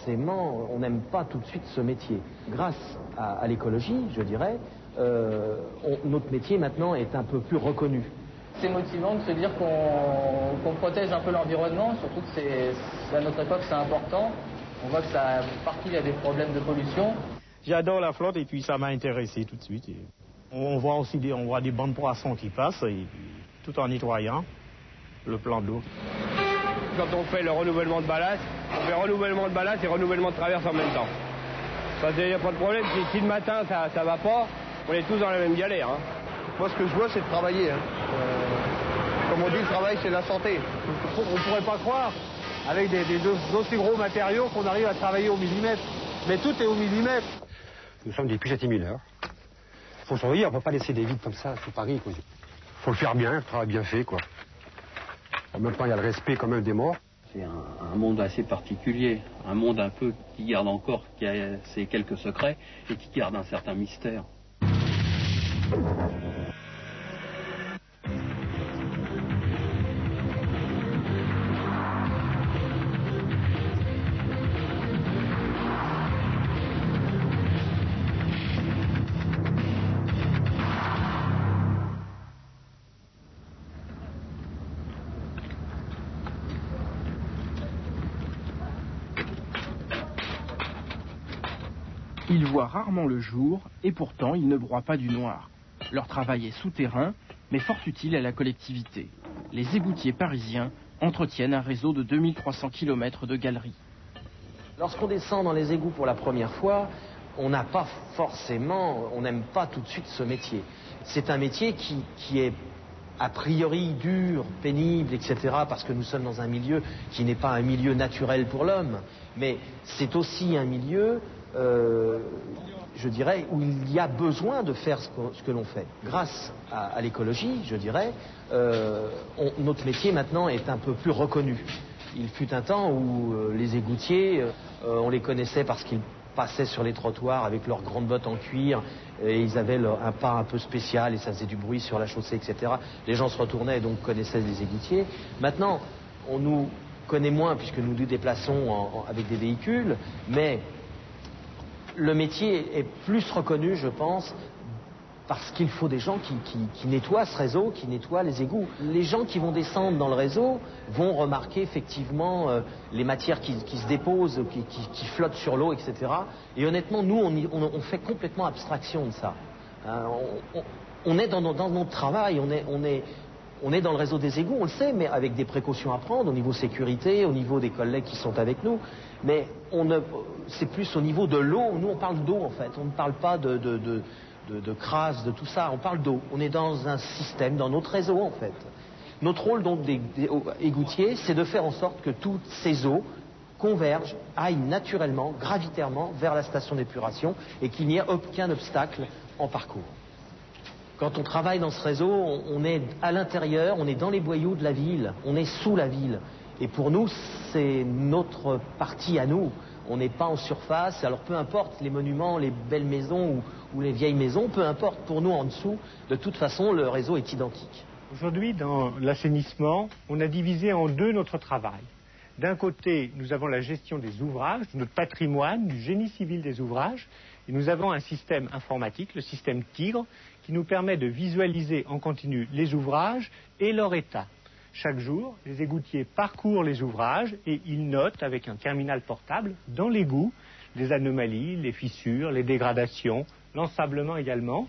forcément, on n'aime pas tout de suite ce métier. Grâce à l'écologie, je dirais, notre métier maintenant est un peu plus reconnu. C'est motivant de se dire qu'on protège un peu l'environnement, surtout que à notre époque c'est important. On voit que ça, partie il y a des problèmes de pollution. J'adore la flotte et puis ça m'a intéressé tout de suite. On voit aussi des bancs de poissons qui passent, et tout en nettoyant le plan d'eau. Quand on fait le renouvellement de ballast, on fait renouvellement de ballast et renouvellement de traverse en même temps. Parce qu'il n'y a pas de problème, si le matin ça va pas, on est tous dans la même galère. Hein. Moi, ce que je vois, c'est de travailler. Hein. Comme on dit, le travail, c'est la santé. On ne pourrait pas croire, avec d'aussi gros matériaux, qu'on arrive à travailler au millimètre. Mais tout est au millimètre. Nous sommes des puissants-mineurs. Il faut surveiller, on ne peut pas laisser des vides comme ça sous Paris. Il faut le faire bien, le travail bien fait, quoi. En même temps, il y a le respect quand même des morts. C'est un monde assez particulier, un monde un peu qui garde encore ses quelques secrets et qui garde un certain mystère. Ils voient rarement le jour et pourtant ils ne broient pas du noir. Leur travail est souterrain, mais fort utile à la collectivité. Les égoutiers parisiens entretiennent un réseau de 2300 km de galeries. Lorsqu'on descend dans les égouts pour la première fois, on n'a pas forcément, on n'aime pas tout de suite ce métier. C'est un métier qui est a priori dur, pénible, etc., parce que nous sommes dans un milieu qui n'est pas un milieu naturel pour l'homme, mais c'est aussi un milieu, je dirais, où il y a besoin de faire ce que l'on fait. Grâce à l'écologie, je dirais, notre métier maintenant est un peu plus reconnu. Il fut un temps où les égoutiers, on les connaissait parce qu'ils passaient sur les trottoirs avec leurs grandes bottes en cuir et ils avaient un pas un peu spécial et ça faisait du bruit sur la chaussée, etc. Les gens se retournaient et donc connaissaient les égoutiers. Maintenant, on nous connaît moins puisque nous nous déplaçons avec des véhicules, mais le métier est plus reconnu, je pense, parce qu'il faut des gens qui nettoient ce réseau, qui nettoient les égouts. Les gens qui vont descendre dans le réseau vont remarquer effectivement les matières qui se déposent, qui flottent sur l'eau, etc. Et honnêtement, nous, on fait complètement abstraction de ça. On est dans notre travail, on est dans le réseau des égouts, on le sait, mais avec des précautions à prendre au niveau sécurité, au niveau des collègues qui sont avec nous. Mais c'est plus au niveau de l'eau. Nous, on parle d'eau, en fait. On ne parle pas de crasse, de tout ça. On parle d'eau. On est dans un système, dans notre réseau, en fait. Notre rôle, donc, des égoutiers, c'est de faire en sorte que toutes ces eaux convergent, aillent naturellement, gravitairement vers la station d'épuration et qu'il n'y ait aucun obstacle en parcours. Quand on travaille dans ce réseau, on est à l'intérieur, on est dans les boyaux de la ville, on est sous la ville. Et pour nous, c'est notre partie à nous. On n'est pas en surface, alors peu importe les monuments, les belles maisons ou les vieilles maisons, peu importe, pour nous en dessous, de toute façon, le réseau est identique. Aujourd'hui, dans l'assainissement, on a divisé en deux notre travail. D'un côté, nous avons la gestion des ouvrages, de notre patrimoine, du génie civil des ouvrages, et nous avons un système informatique, le système Tigre, qui nous permet de visualiser en continu les ouvrages et leur état. Chaque jour, les égoutiers parcourent les ouvrages et ils notent avec un terminal portable dans l'égout les anomalies, les fissures, les dégradations, l'ensablement également.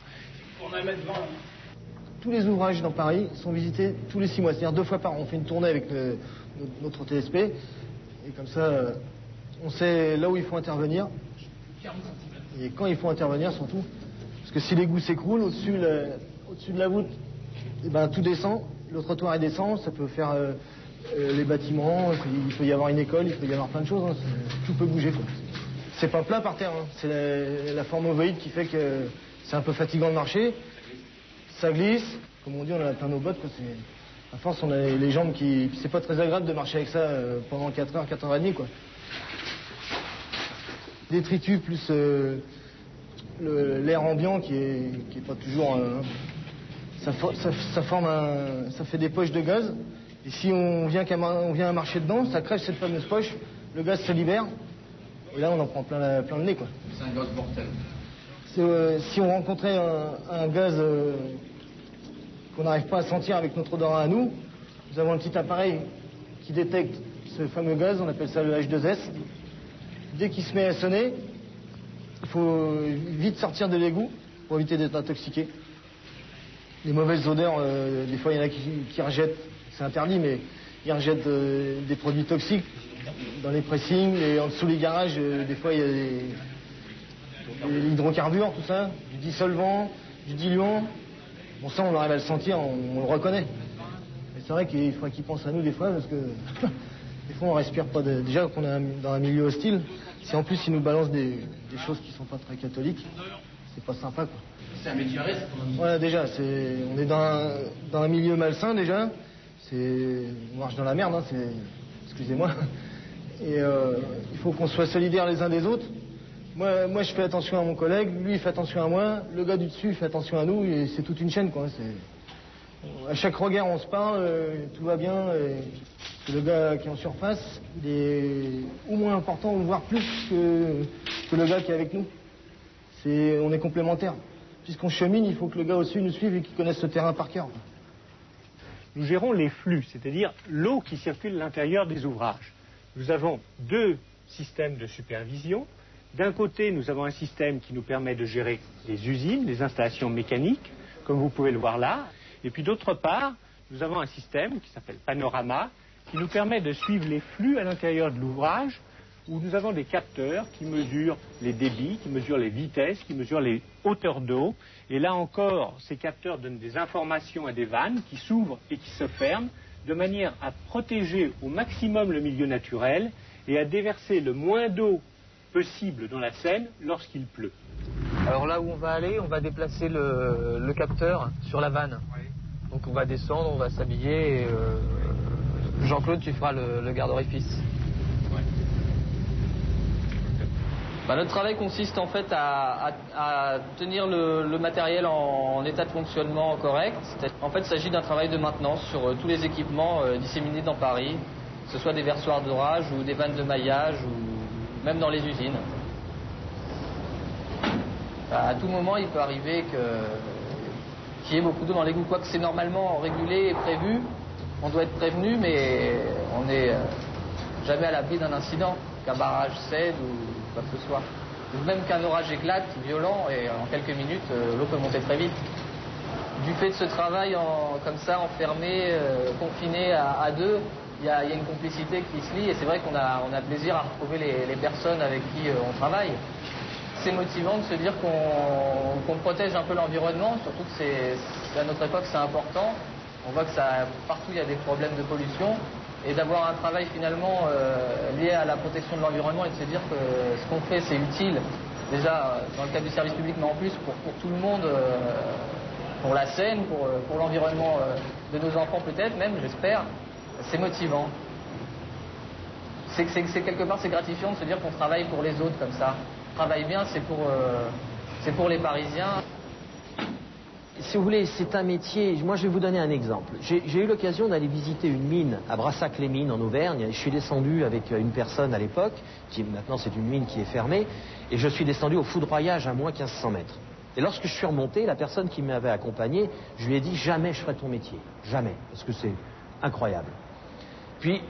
Tous les ouvrages dans Paris sont visités tous les 6 mois, c'est-à-dire 2 fois par an. On fait une tournée avec notre TSP et comme ça, on sait là où il faut intervenir et quand il faut intervenir surtout. Parce que si l'égout s'écroule au-dessus de la voûte, et ben, tout descend. Le trottoir est descend, ça peut faire les bâtiments, il peut y avoir une école, il peut y avoir plein de choses, hein, tout peut bouger, quoi. C'est pas plat par terre, hein. C'est la forme ovoïde qui fait que c'est un peu fatigant de marcher. Ça glisse, comme on dit, on en a plein nos bottes, quoi. À force, on a les jambes qui... C'est pas très agréable de marcher avec ça pendant 4h, 4h30, quoi. Détritus plus l'air ambiant qui est pas toujours... Ça fait des poches de gaz. Et si on vient à marcher dedans, ça crève cette fameuse poche. Le gaz se libère. Et là, on en prend plein le nez, quoi. C'est un gaz mortel. Si on rencontrait un gaz qu'on n'arrive pas à sentir avec notre odorat à nous, nous avons un petit appareil qui détecte ce fameux gaz, on appelle ça le H2S. Dès qu'il se met à sonner, il faut vite sortir de l'égout pour éviter d'être intoxiqué. Les mauvaises odeurs, des fois il y en a qui rejettent, c'est interdit, mais ils rejettent des produits toxiques dans les pressings, et en dessous des garages, des fois il y a des hydrocarbures, tout ça, du dissolvant, du diluant. Bon, ça on arrive à le sentir, on le reconnaît. Mais c'est vrai qu'il faudrait qu'ils pensent à nous des fois, parce que des fois on respire pas. Déjà qu'on est dans un milieu hostile, si en plus ils nous balancent des choses qui sont pas très catholiques, c'est pas sympa, quoi. C'est un métier risque. Voilà, déjà, on est dans un milieu malsain, déjà. On marche dans la merde, hein, excusez-moi. Et il faut qu'on soit solidaires les uns des autres. Moi, je fais attention à mon collègue, lui, il fait attention à moi, le gars du dessus, il fait attention à nous, et c'est toute une chaîne, quoi. À chaque regard, on se parle, tout va bien, et le gars qui est en surface, il est ou moins important, voire plus que le gars qui est avec nous. On est complémentaires. Puisqu'on chemine, il faut que le gars au-dessus nous suive et qu'il connaisse le terrain par cœur. Nous gérons les flux, c'est-à-dire l'eau qui circule à l'intérieur des ouvrages. Nous avons 2 systèmes de supervision. D'un côté, nous avons un système qui nous permet de gérer les usines, les installations mécaniques, comme vous pouvez le voir là. Et puis d'autre part, nous avons un système qui s'appelle Panorama, qui nous permet de suivre les flux à l'intérieur de l'ouvrage, où nous avons des capteurs qui mesurent les débits, qui mesurent les vitesses, qui mesurent les hauteurs d'eau. Et là encore, ces capteurs donnent des informations à des vannes qui s'ouvrent et qui se ferment, de manière à protéger au maximum le milieu naturel et à déverser le moins d'eau possible dans la Seine lorsqu'il pleut. Alors là où on va aller, on va déplacer le capteur sur la vanne. Oui. Donc on va descendre, on va s'habiller. Jean-Claude, tu feras le garde-orifice. Ouais. Notre travail consiste en fait à tenir le matériel en état de fonctionnement correct. En fait, il s'agit d'un travail de maintenance sur tous les équipements disséminés dans Paris, que ce soit des versoirs d'orage ou des vannes de maillage ou même dans les usines. À tout moment, il peut arriver qu'il y ait beaucoup d'eau dans l'égout. Quoique c'est normalement régulé et prévu, on doit être prévenu, mais on n'est jamais à l'abri d'un incident, qu'un barrage cède ou quoi que ce soit. Ou même qu'un orage éclate, violent, et en quelques minutes, l'eau peut monter très vite. Du fait de ce travail comme ça, enfermé, confiné à 2, il y a une complicité qui se lie, et c'est vrai qu'on a plaisir à retrouver les personnes avec qui on travaille. C'est motivant de se dire qu'on protège un peu l'environnement, surtout que à notre époque c'est important. On voit que partout il y a des problèmes de pollution, et d'avoir un travail finalement lié à la protection de l'environnement et de se dire que ce qu'on fait c'est utile, déjà dans le cadre du service public, mais en plus pour tout le monde, pour la Seine, pour l'environnement de nos enfants peut-être même, j'espère, c'est motivant. C'est quelque part c'est gratifiant de se dire qu'on travaille pour les autres comme ça. Travaille bien, c'est pour les Parisiens. Si vous voulez, c'est un métier. Moi, je vais vous donner un exemple. J'ai eu l'occasion d'aller visiter une mine à Brassac-les-Mines en Auvergne. Je suis descendu avec une personne à l'époque, qui maintenant c'est une mine qui est fermée, et je suis descendu au foudroyage à moins 1500 mètres. Et lorsque je suis remonté, la personne qui m'avait accompagné, je lui ai dit jamais je ferai ton métier, jamais, parce que c'est incroyable. Puis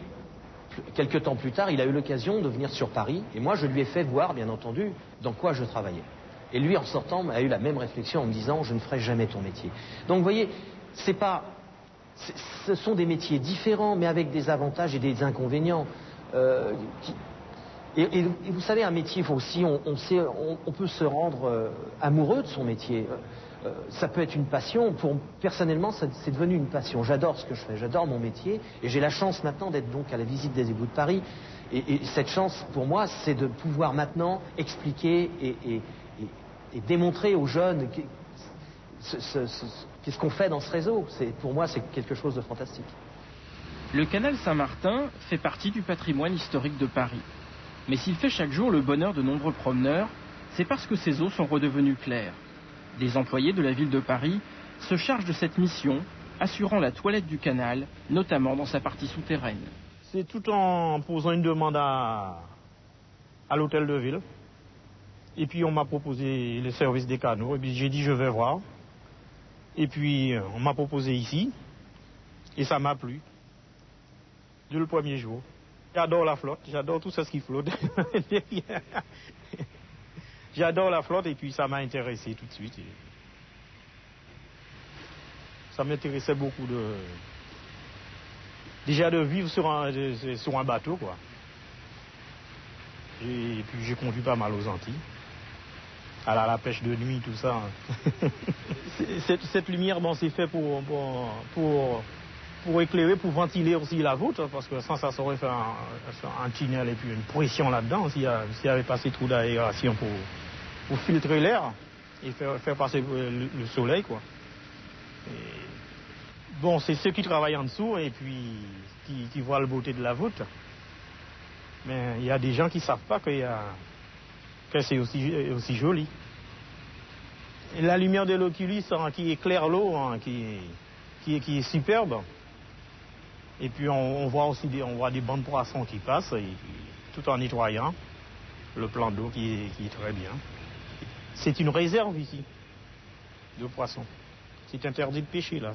quelques temps plus tard, il a eu l'occasion de venir sur Paris, et moi je lui ai fait voir, bien entendu, dans quoi je travaillais. Et lui, en sortant, a eu la même réflexion en me disant « je ne ferai jamais ton métier ». Donc vous voyez, ce sont des métiers différents, mais avec des avantages et des inconvénients. Et vous savez, un métier, aussi, on peut se rendre amoureux de son métier. Ça peut être une passion. Personnellement, c'est devenu une passion. J'adore ce que je fais, j'adore mon métier. Et j'ai la chance maintenant d'être donc à la visite des égouts de Paris. Et cette chance, pour moi, c'est de pouvoir maintenant expliquer et démontrer aux jeunes qu'est-ce qu'on fait dans ce réseau. Pour moi, c'est quelque chose de fantastique. Le canal Saint-Martin fait partie du patrimoine historique de Paris. Mais s'il fait chaque jour le bonheur de nombreux promeneurs, c'est parce que ses eaux sont redevenues claires. Des employés de la ville de Paris se chargent de cette mission, assurant la toilette du canal, notamment dans sa partie souterraine. C'est tout en posant une demande à l'hôtel de ville. Et puis on m'a proposé le service des canaux. Et puis j'ai dit je vais voir. Et puis on m'a proposé ici. Et ça m'a plu. Dès le premier jour. J'adore la flotte. J'adore tout ce qui flotte. J'adore la flotte et puis ça m'a intéressé tout de suite. Ça m'intéressait beaucoup déjà de vivre sur un bateau, quoi. Et puis j'ai conduit pas mal aux Antilles. À la pêche de nuit, tout ça. Cette lumière, bon, c'est fait pour éclairer, pour ventiler aussi la voûte, parce que sans ça aurait fait un tunnel et puis une pression là-dedans, s'il y avait pas assez de trous d'aération pour filtrer l'air et faire passer le soleil, quoi. Bon, c'est ceux qui travaillent en dessous et puis qui voient la beauté de la voûte. Mais il y a des gens qui ne savent pas que c'est aussi joli. Et la lumière de l'oculus, hein, qui éclaire l'eau, hein, qui est superbe. Et puis on voit aussi des bancs de poissons qui passent, tout en nettoyant le plan d'eau qui est très bien. C'est une réserve ici de poissons. C'est interdit de pêcher là.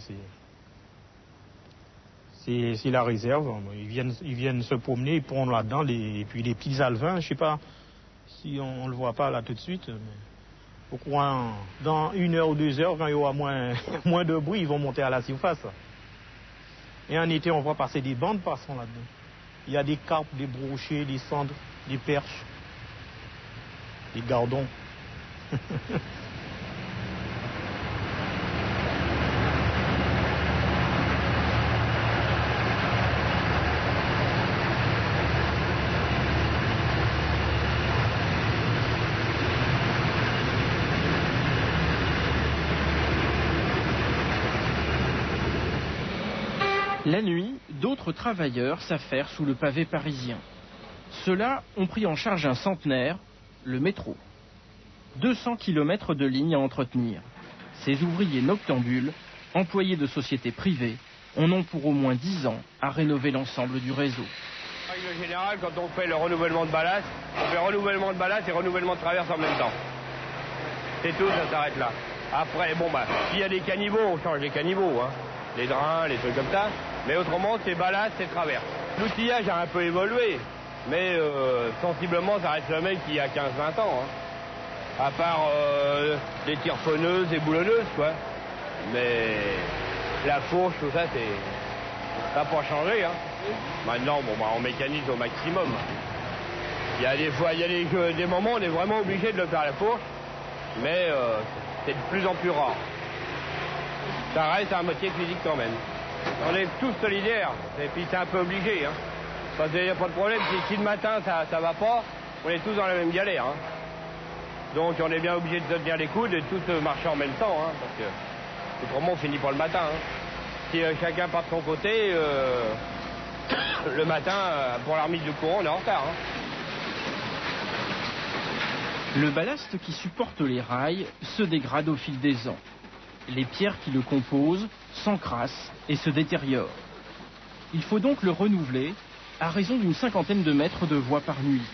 C'est la réserve. Ils viennent se promener, ils pondent là-dedans, et puis les petits alevins, je ne sais pas si on ne le voit pas là tout de suite, mais au coin, dans 1 heure ou 2 heures, quand il y aura moins de bruit, ils vont monter à la surface. Et en été, on voit passer des bancs de poissons là-dedans. Il y a des carpes, des brochets, des cendres, des perches, des gardons. La nuit, d'autres travailleurs s'affairent sous le pavé parisien. Ceux-là ont pris en charge un centenaire, le métro. 200 km de lignes à entretenir. Ces ouvriers noctambules, employés de sociétés privées, en ont pour au moins 10 ans à rénover l'ensemble du réseau. En règle générale, quand on fait le renouvellement de ballast, on fait renouvellement de ballast et renouvellement de traverse en même temps. C'est tout, ça s'arrête là. Après, bon bah, s'il y a des caniveaux, on change les caniveaux, hein. Les drains, les trucs comme ça. Mais autrement, c'est ballast, c'est traverse. L'outillage a un peu évolué, mais sensiblement, ça reste le même qu'il y a 15-20 ans. Hein. À part les tirefonneuses et boulonneuses, quoi. Mais la fourche, tout ça, ça n'a pas changé. Hein. Maintenant, bon, bah, on mécanise au maximum. Il y a des fois, des moments où on est vraiment obligé de le faire à la fourche, mais c'est de plus en plus rare. Ça reste un métier physique quand même. On est tous solidaires, et puis c'est un peu obligé. Hein. Parce qu'il n'y a pas de problème, si le matin ça va pas, on est tous dans la même galère. Hein. Donc on est bien obligé de se tenir les coudes et de tous marcher en même temps, hein, parce que autrement on finit pas le matin. Hein. Si chacun part de son côté, le matin, pour la remise du courant, on est en retard. Hein. Le ballast qui supporte les rails se dégrade au fil des ans. Les pierres qui le composent s'encrassent et se détériorent. Il faut donc le renouveler à raison d'une 50aine de mètres de voie par nuit.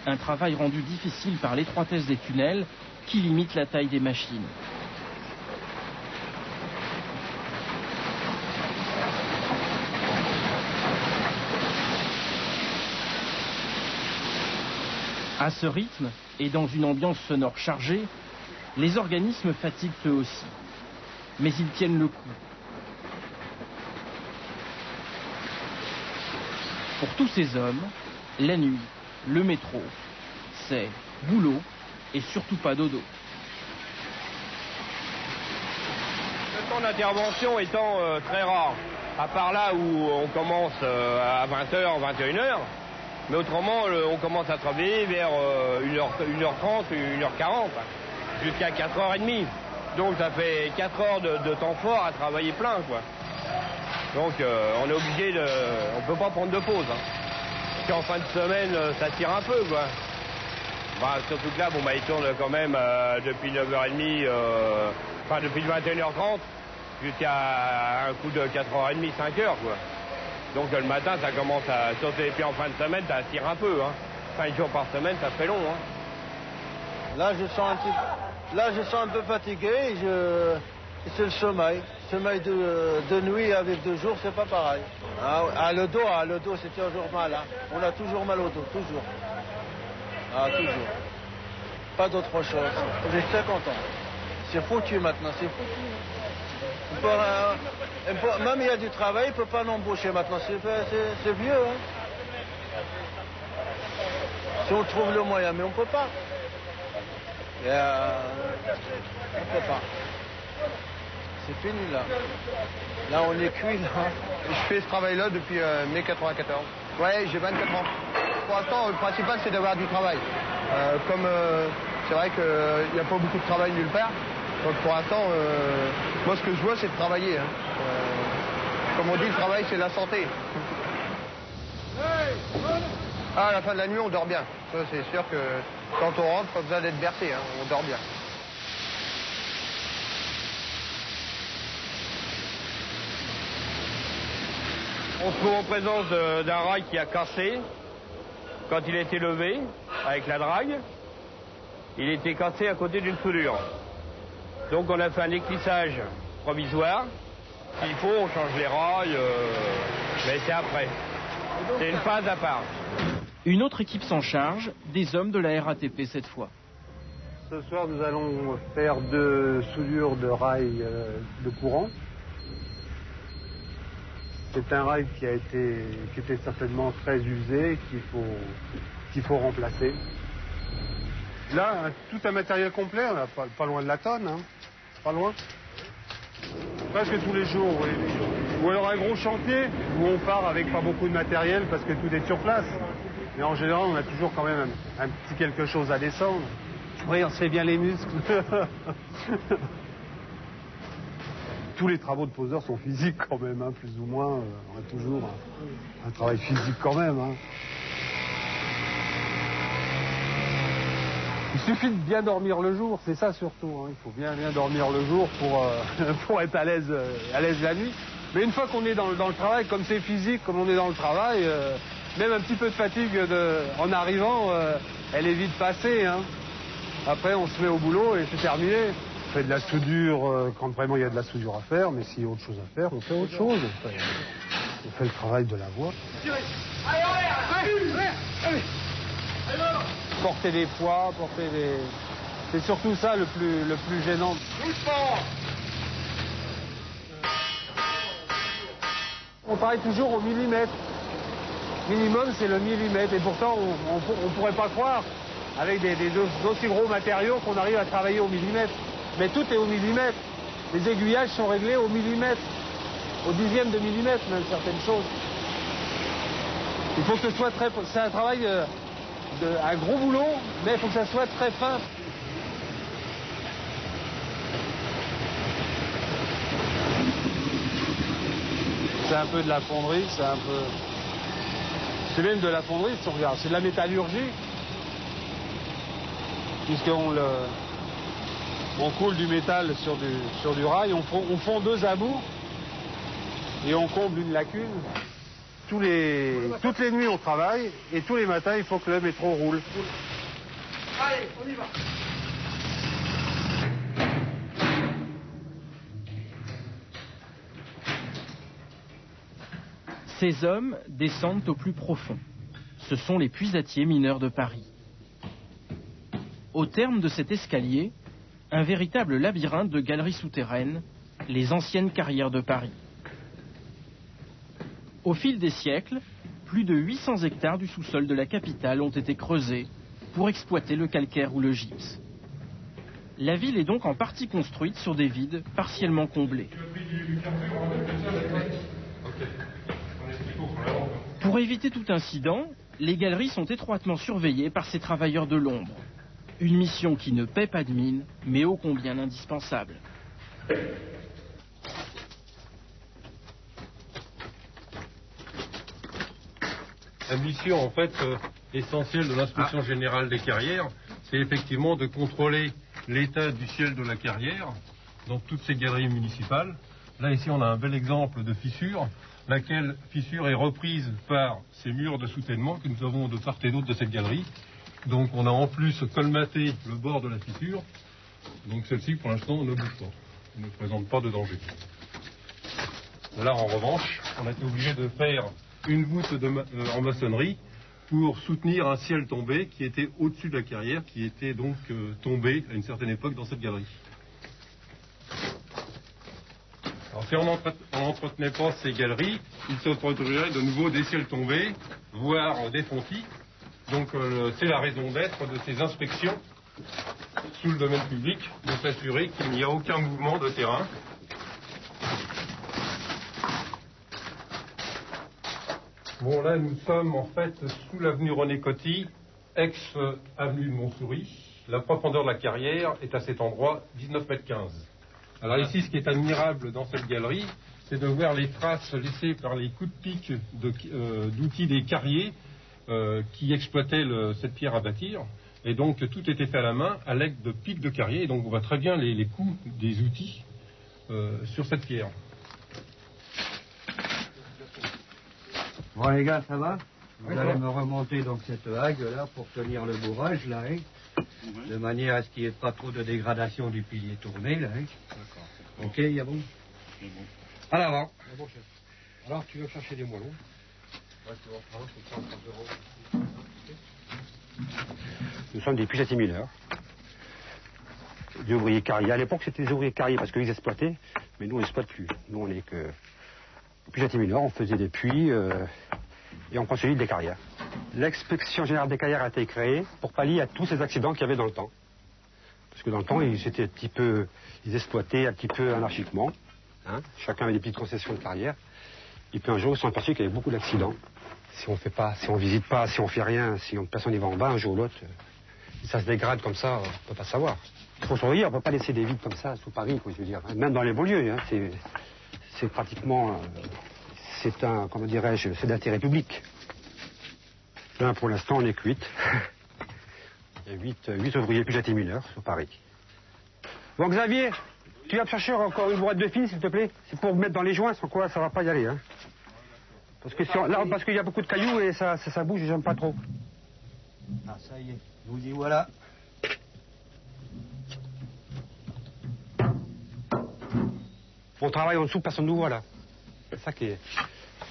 Un travail rendu difficile par l'étroitesse des tunnels qui limite la taille des machines. À ce rythme et dans une ambiance sonore chargée, les organismes fatiguent eux aussi. Mais ils tiennent le coup. Pour tous ces hommes, la nuit, le métro, c'est boulot et surtout pas dodo. Le temps d'intervention étant très rare, à part là où on commence à 20h, 21h, mais autrement on commence à travailler vers 1h30, 1h40, jusqu'à 4h30. Donc ça fait 4 heures de temps fort à travailler plein, quoi. Donc on est obligé de... On peut pas prendre de pause. Hein. Parce qu'en fin de semaine, ça tire un peu, quoi. Bah, surtout que là, bon, bah, il tourne quand même depuis 9h30, enfin depuis 21h30, jusqu'à un coup de 4h30, 5h, quoi. Donc le matin, ça commence à sauter. Et puis en fin de semaine, ça tire un peu, hein. 5 jours par semaine, ça fait long. Hein. Là, je sens un peu fatigué. C'est le sommeil. Sommeil de nuit avec 2 jours, c'est pas pareil. Le dos, c'est toujours mal. Hein. On a toujours mal au dos, toujours. Toujours. Pas d'autre chose. J'ai 50 ans. C'est foutu maintenant, c'est foutu. Même il y a du travail, il ne peut pas l'embaucher maintenant. C'est vieux. Hein. Si on trouve le moyen, mais on ne peut pas. On ne peut pas. C'est fini là. Là, on est cuit là. Je fais ce travail-là depuis mai 94. Ouais, j'ai 24 ans. Pour l'instant, le principal, c'est d'avoir du travail. C'est vrai qu'il n'y a pas beaucoup de travail nulle part. Donc pour l'instant, moi ce que je vois, c'est de travailler. Hein. Comme on dit, le travail, c'est la santé. À la fin de la nuit, on dort bien. Ça, c'est sûr que quand on rentre, pas besoin d'être bercé, hein. On dort bien. On se trouve en présence d'un rail qui a cassé quand il a été levé avec la drague. Il était cassé à côté d'une soudure. Donc on a fait un éclissage provisoire. S'il faut, on change les rails, mais c'est après. C'est une phase à part. Une autre équipe s'en charge, des hommes de la RATP cette fois. Ce soir, nous allons faire 2 soudures de rails de courant. C'est un rail qui était certainement très usé, qu'il faut remplacer. Là, tout un matériel complet, on a pas loin de la tonne, hein. Pas loin. Presque tous les jours, oui. Ou alors un gros chantier où on part avec pas beaucoup de matériel parce que tout est sur place. Mais en général, on a toujours quand même un petit quelque chose à descendre. Oui, on se fait bien les muscles. Tous les travaux de poseur sont physiques quand même, hein, plus ou moins. On a toujours un travail physique quand même. Hein. Il suffit de bien dormir le jour, c'est ça surtout. Hein. Il faut bien dormir le jour pour être à l'aise la nuit. Mais une fois qu'on est dans le travail, comme c'est physique, comme on est dans le travail, même un petit peu de fatigue en arrivant, elle est vite passée. Hein. Après, on se met au boulot et c'est terminé. On fait de la soudure quand vraiment il y a de la soudure à faire, mais s'il y a autre chose à faire, on fait autre chose. On fait le travail de la voie. Porter des poids, c'est surtout ça le plus gênant. On travaille toujours au millimètre. Minimum, c'est le millimètre. Et pourtant, on ne pourrait pas croire, avec d'aussi gros matériaux, qu'on arrive à travailler au millimètre. Mais tout est au millimètre. Les aiguillages sont réglés au millimètre. Au dixième de millimètre, même certaines choses. Il faut que ce soit très... C'est un travail... un gros boulot, mais il faut que ça soit très fin. C'est un peu de la fonderie, c'est même de la fonderie si on regarde, c'est de la métallurgie. Puisqu'on coule du métal sur du rail, on fond 2 abous et on comble une lacune. Toutes les nuits, on travaille, et tous les matins, il faut que le métro roule. Allez, on y va. Ces hommes descendent au plus profond. Ce sont les puisatiers mineurs de Paris. Au terme de cet escalier, un véritable labyrinthe de galeries souterraines, les anciennes carrières de Paris. Au fil des siècles, plus de 800 hectares du sous-sol de la capitale ont été creusés pour exploiter le calcaire ou le gypse. La ville est donc en partie construite sur des vides partiellement comblés. Pour éviter tout incident, les galeries sont étroitement surveillées par ces travailleurs de l'ombre. Une mission qui ne paie pas de mine, mais ô combien indispensable. La mission, en fait, essentielle de l'inspection générale des carrières, c'est effectivement de contrôler l'état du ciel de la carrière dans toutes ces galeries municipales Là, ici, on a un bel exemple de fissure, laquelle fissure est reprise par ces murs de soutènement que nous avons de part et d'autre de cette galerie. Donc, on a en plus colmaté le bord de la fissure. Donc, celle-ci, pour l'instant, ne bouge pas. Elle ne présente pas de danger. Là, en revanche, on a été obligé de faire une voûte en maçonnerie pour soutenir un ciel tombé qui était au-dessus de la carrière, qui était donc tombé à une certaine époque dans cette galerie. Alors si on n'entretenait pas ces galeries, il se produirait de nouveau des ciels tombés, voire des fontis. Donc c'est la raison d'être de ces inspections sous le domaine public, de s'assurer qu'il n'y a aucun mouvement de terrain. Bon, là, nous sommes en fait sous l'avenue René Coty, ex-avenue de Montsouris. La profondeur de la carrière est à cet endroit 19,15 m. Alors ici, ce qui est admirable dans cette galerie, c'est de voir les traces laissées par les coups de pic d'outils des carriers qui exploitaient cette pierre à bâtir. Et donc, tout était fait à la main à l'aide de pics de carrier. Et donc, on voit très bien les coups des outils sur cette pierre. Bon les gars, ça va? Vous allez me remonter donc cette hague là pour tenir le bourrage là, hein, de manière à ce qu'il n'y ait pas trop de dégradation du pilier tourné là. Hein. D'accord. Ok, y a bon? C'est bon. À l'avant. Bon, chef. Alors tu veux chercher des moellons? Ouais, tu vas prendre, c'est 130 €. Nous sommes des puisatiers mineurs, des ouvriers carriers. À l'époque, c'était des ouvriers carriers parce qu'ils exploitaient, mais nous, on n'exploite plus. Nous, on n'est que puisatiers mineurs, on faisait des puits et on consolide des carrières. L'inspection générale des carrières a été créée pour pallier à tous ces accidents qu'il y avait dans le temps. Parce que dans le temps, ils exploitaient un petit peu anarchiquement. Hein. Chacun avait des petites concessions de carrière. Et puis un jour, ils se sont aperçus qu'il y avait beaucoup d'accidents. Si on fait pas, si on visite pas, si on fait rien, si personne n'y va en bas, un jour ou l'autre, ça se dégrade comme ça, on ne peut pas savoir. Il faut surveiller, on ne peut pas laisser des vides comme ça sous Paris, quoi, je veux dire. Même dans les beaux lieux, hein, c'est pratiquement, c'est un, comment dirais-je, c'est d'intérêt public. Là, pour l'instant, on est que 8. Il y a 8 ouvriers puisatiers mineurs sur Paris. Bon, Xavier, tu vas me chercher encore une boîte de fil, s'il te plaît? C'est pour mettre dans les joints, sans quoi ça va pas y aller, hein. Parce que là, parce qu'il y a beaucoup de cailloux et ça bouge et j'aime pas trop. Ah, ça y est, vous y voilà. On travaille en dessous, personne ne nous voit là. C'est ça qui est.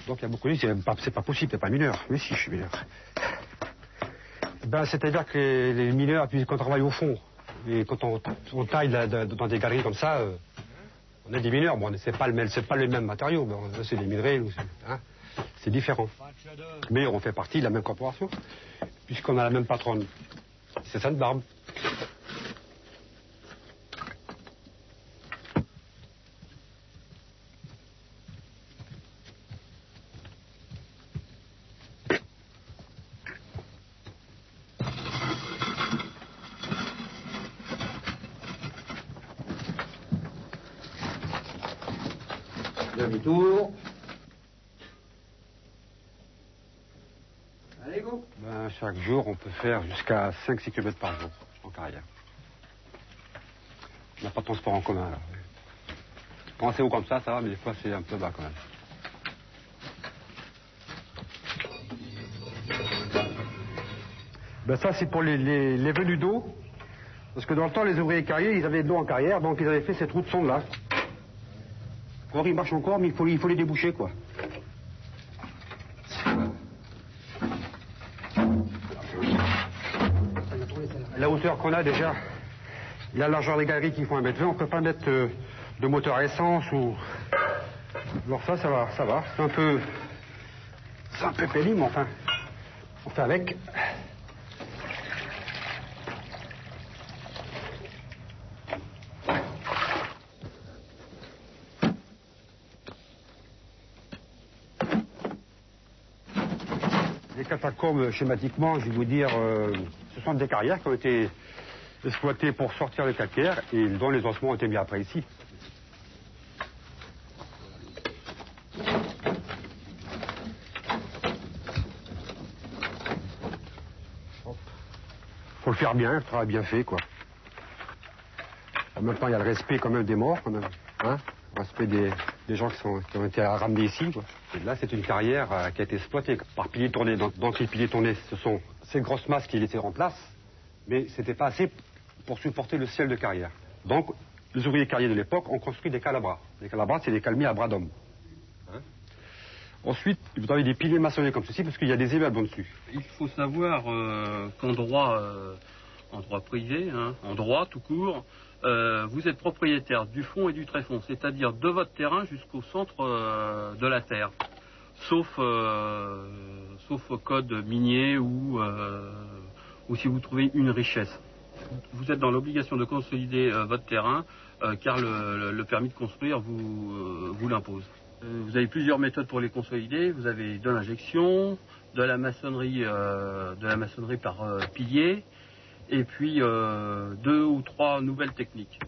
Donc il y a beaucoup de gens, c'est pas possible, t'es pas mineur. Mais si, je suis mineur. Ben, c'est-à-dire que les mineurs, puisqu'on travaille au fond, et quand on taille dans des galeries comme ça, on est des mineurs. Bon, c'est pas le même matériau, bon, c'est des minerais, hein, c'est différent. Mais on fait partie de la même corporation, puisqu'on a la même patronne. C'est Sainte-Barbe. Demi-tour. Allez, go. Ben, chaque jour, on peut faire jusqu'à 5-6 km par jour en carrière. On n'a pas de transport en commun. Alors. Quand c'est haut comme ça va, mais des fois c'est un peu bas quand même. Ben ça, c'est pour les venues d'eau. Parce que dans le temps, les ouvriers carriers, ils avaient de l'eau en carrière, donc ils avaient fait cette route sonde là. Or, il marche encore, mais il faut les déboucher, quoi. La hauteur qu'on a déjà, la largeur des galeries qui font 1,20 m, on ne peut pas mettre de moteur à essence ou... Alors ça va. C'est un peu pénible, mais enfin, on fait avec. Les catacombes, schématiquement, je vais vous dire, ce sont des carrières qui ont été exploitées pour sortir le calcaire et dont les ossements ont été mis après ici. Faut le faire bien, le travail bien fait, quoi. En même temps, il y a le respect quand même des morts, quand même. Hein, le respect des des gens qui ont été ramenés ici, quoi. Et là, c'est une carrière qui a été exploitée par piliers tournés. Donc les piliers tournés, ce sont ces grosses masses qui laissaient en place, mais c'était pas assez pour supporter le ciel de carrière. Donc, les ouvriers carriers de l'époque ont construit des calabras. Les calabras, c'est des calmiers à bras d'homme. Hein? Ensuite, vous avez des piliers maçonnés comme ceci, parce qu'il y a des immeubles en dessus. Il faut savoir qu'en droit, en droit privé, hein, en droit tout court, vous êtes propriétaire du fond et du tréfond, c'est-à-dire de votre terrain jusqu'au centre de la terre, sauf au code minier ou si vous trouvez une richesse. Vous êtes dans l'obligation de consolider votre terrain car le permis de construire vous l'impose. Vous avez plusieurs méthodes pour les consolider. Vous avez de l'injection, de la maçonnerie par pilier, et puis 2 ou 3 nouvelles techniques.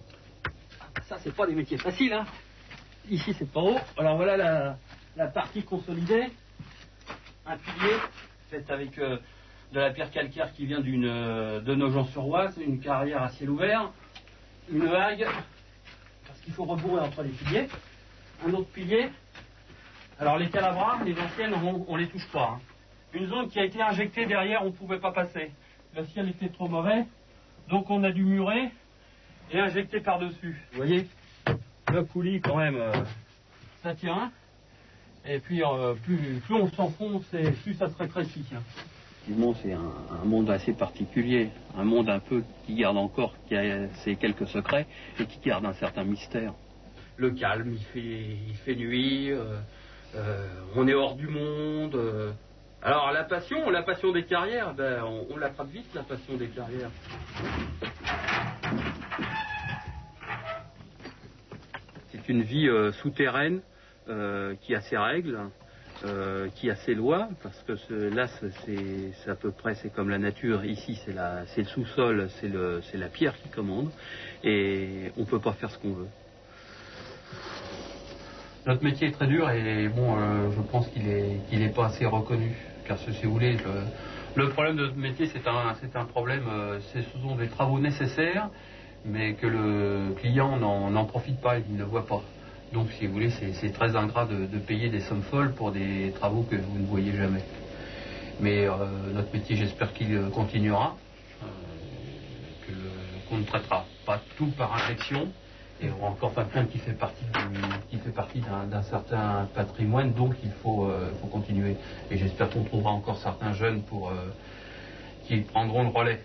Ça, c'est pas des métiers faciles, hein. Ici, c'est pas haut. Alors voilà la partie consolidée. Un pilier fait avec de la pierre calcaire qui vient de Nogent-sur-Oise, une carrière à ciel ouvert, une hague, parce qu'il faut rebourrer entre les piliers, un autre pilier. Alors les calabras, les anciennes, on les touche pas, hein. Une zone qui a été injectée derrière, on ne pouvait pas passer. Le ciel était trop mauvais, donc on a dû murer et injecter par-dessus. Vous voyez, le coulis quand même, ça tient. Et puis plus on s'enfonce et plus ça se rétrécit. Effectivement, c'est un monde assez particulier, un monde un peu qui garde encore ses quelques secrets et qui garde un certain mystère. Le calme, il fait nuit, on est hors du monde. Alors la passion des carrières, ben, on l'attrape vite, la passion des carrières. C'est une vie souterraine qui a ses règles, qui a ses lois, parce que là c'est à peu près c'est comme la nature. Ici c'est le sous-sol, c'est la pierre qui commande, et on peut pas faire ce qu'on veut. Notre métier est très dur et bon, je pense qu'il est pas assez reconnu. Car si vous voulez, le problème de notre métier, c'est un problème, ce sont des travaux nécessaires, mais que le client n'en profite pas, il ne voit pas. Donc si vous voulez, c'est très ingrat de payer des sommes folles pour des travaux que vous ne voyez jamais. Mais notre métier, j'espère qu'il continuera, qu'on ne traitera pas tout par injection. Et on a encore quelqu'un qui fait partie d'un certain patrimoine, donc il faut continuer. Et j'espère qu'on trouvera encore certains jeunes qui prendront le relais.